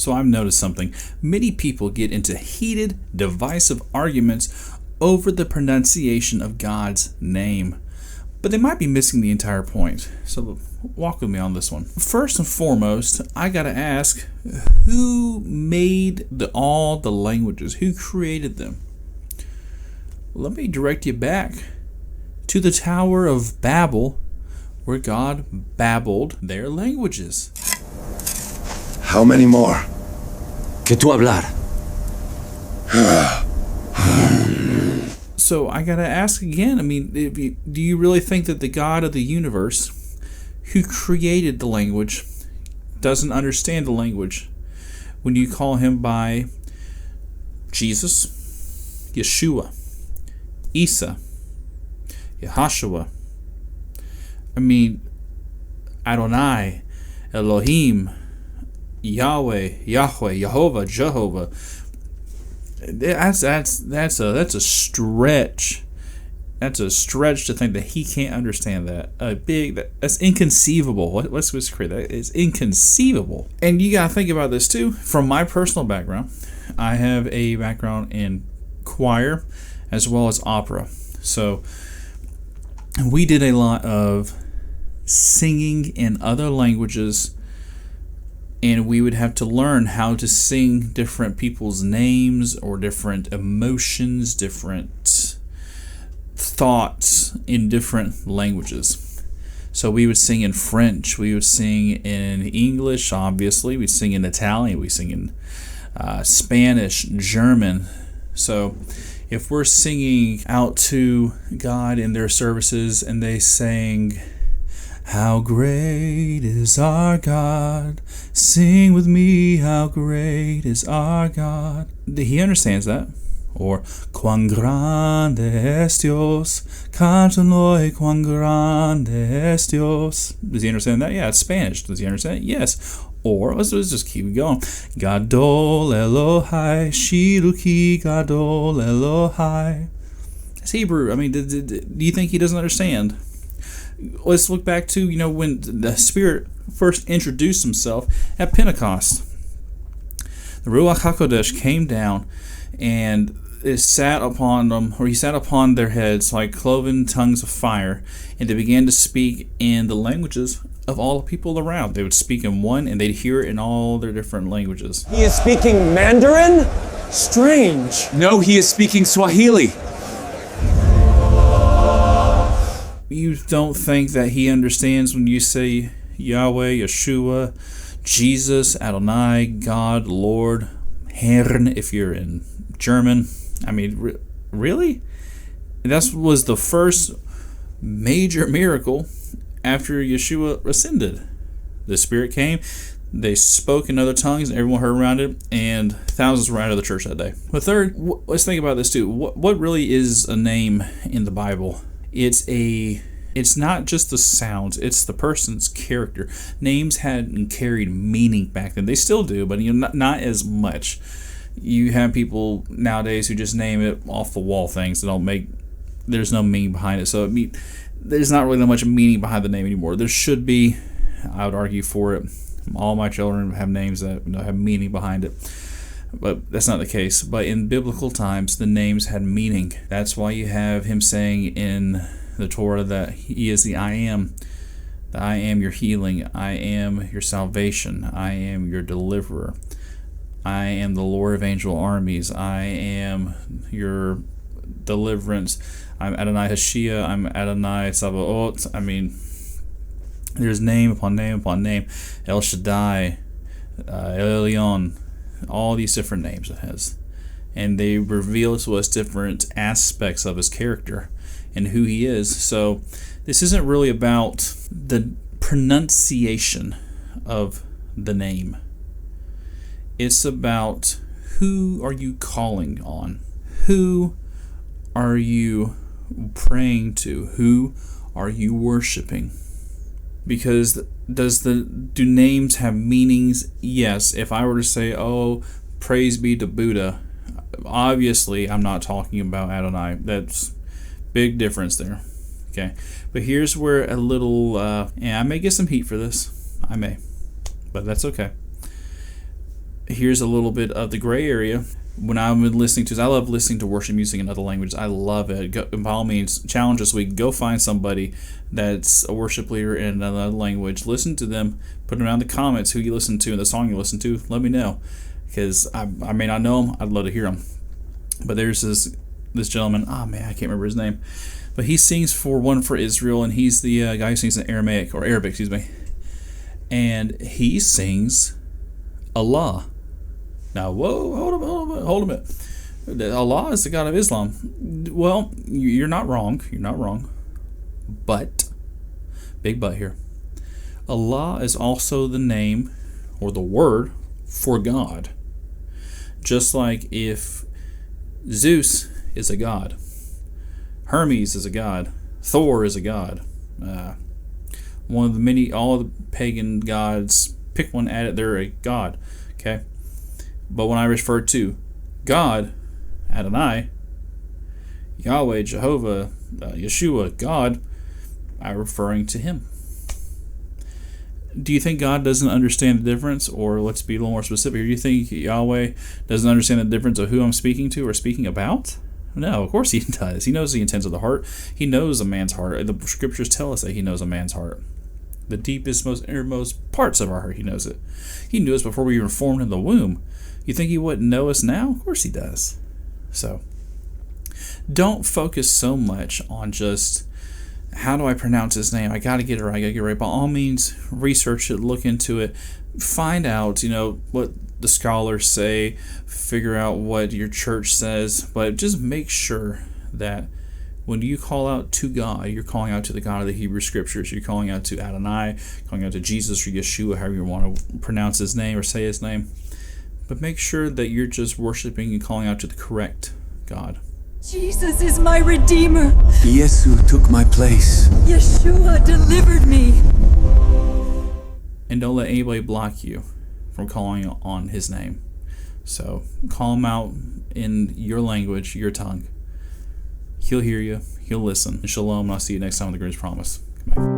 So I've noticed something. Many people get into heated, divisive arguments over the pronunciation of God's name. But they might be missing the entire point. So walk with me on this one. First and foremost, I gotta ask, who made all the languages? Who created them? Let me direct you back to the Tower of Babel, where God babbled their languages. How many more? ¿Qué tú hablar? So I gotta ask again, do you really think that the God of the universe, who created the language, doesn't understand the language when you call him by Jesus, Yeshua, Isa, Yehoshua? Adonai, Elohim, Yahweh, Jehovah. That's a stretch. That's a stretch to think that he can't understand that. That's inconceivable. What's create? That is inconceivable. And you gotta think about this too. From my personal background, I have a background in choir as well as opera. So we did a lot of singing in other languages, and we would have to learn how to sing different people's names or different emotions, different thoughts in different languages. So we would sing in French, we would sing in English, obviously, we sing in Italian, we sing in Spanish, German. So if we're singing out to God in their services and they sang, "How great is our God, sing with me, how great is our God," he understands that. Or, "Cuán grande es Dios, cántalo, cuán grande es Dios." Does he understand that? Yeah, it's Spanish. Does he understand it? Yes. Or, let's just keep going. "Gadol Elohai, Shiluki Gadol Elohai." It's Hebrew. Do you think he doesn't understand? Let's look back to, when the Spirit first introduced himself at Pentecost. The Ruach HaKodesh came down and it sat upon them, or he sat upon their heads like cloven tongues of fire, and they began to speak in the languages of all the people around. They would speak in one and they'd hear it in all their different languages. He is speaking Mandarin? Strange. No, he is speaking Swahili. You don't think that he understands when you say Yahweh, Yeshua, Jesus, Adonai, God, Lord, Herrn, if you're in German? Really? That was the first major miracle after Yeshua ascended. The Spirit came, they spoke in other tongues, and everyone heard around it, and thousands were out of the church that day. But third, let's think about this too. What really is a name in the Bible? It's not just the sounds, it's the person's character. Names had and carried meaning back then. They still do, but not as much. You have people nowadays who just name it off the wall things that there's no meaning behind it. So there's not really that much meaning behind the name anymore. There should be, I would argue for it. All my children have names that have meaning behind it. But that's not the case. But in biblical times, the names had meaning. That's why you have him saying in the Torah that he is the I am. That I am your healing. I am your salvation. I am your deliverer. I am the Lord of angel armies. I am your deliverance. I'm Adonai Hashia. I'm Adonai Sabaoth. There's name upon name upon name. El Shaddai, El Elyon. All these different names it has, and they reveal to us different aspects of his character and who he is. So this isn't really about the pronunciation of the name. It's about who are you calling on? Who are you praying to? Who are you worshiping? Because do names have meanings? Yes. If I were to say, "Oh, praise be to Buddha," obviously I'm not talking about Adonai. That's big difference there. Okay. But here's where a little, and I may get some heat for this. I may. But that's okay. here's a little bit of the gray area. When I've been listening to, I love listening to worship music in other languages. I love it. By all means, challenge this week. Go find somebody that's a worship leader in another language. Listen to them. Put them down in the comments who you listen to and the song you listen to. Let me know, because I may not know them. I'd love to hear them. But there's this gentleman. Oh man, I can't remember his name. But he sings for One for Israel, and he's the guy who sings in Arabic, excuse me. And he sings Allah. Now, whoa, hold a minute. Allah is the God of Islam. Well, you're not wrong. You're not wrong. But, big but here. Allah is also the name or the word for God. Just like if Zeus is a god, Hermes is a god, Thor is a god. One of the many, all of the pagan gods, pick one, add it, they're a god. Okay? But when I refer to God, Adonai, Yahweh, Jehovah, Yeshua, God, I'm referring to Him. Do you think God doesn't understand the difference? Or let's be a little more specific. Do you think Yahweh doesn't understand the difference of who I'm speaking to or speaking about? No, of course He does. He knows the intents of the heart. He knows a man's heart. The scriptures tell us that He knows a man's heart. The deepest, most innermost parts of our heart, He knows it. He knew us before we were formed in the womb. You think He wouldn't know us now? Of course He does. So, don't focus so much on just, how do I pronounce His name? I got to get it right. By all means, research it, look into it, find out, what the scholars say, figure out what your church says, but just make sure that when you call out to God, you're calling out to the God of the Hebrew Scriptures. You're calling out to Adonai, calling out to Jesus or Yeshua, however you want to pronounce His name or say His name. But make sure that you're just worshiping and calling out to the correct God. Jesus is my Redeemer. Yeshua took my place. Yeshua delivered me. And don't let anybody block you from calling on His name. So call Him out in your language, your tongue. He'll hear you. He'll listen. Shalom. I'll see you next time on the Groom's Promise. Goodbye.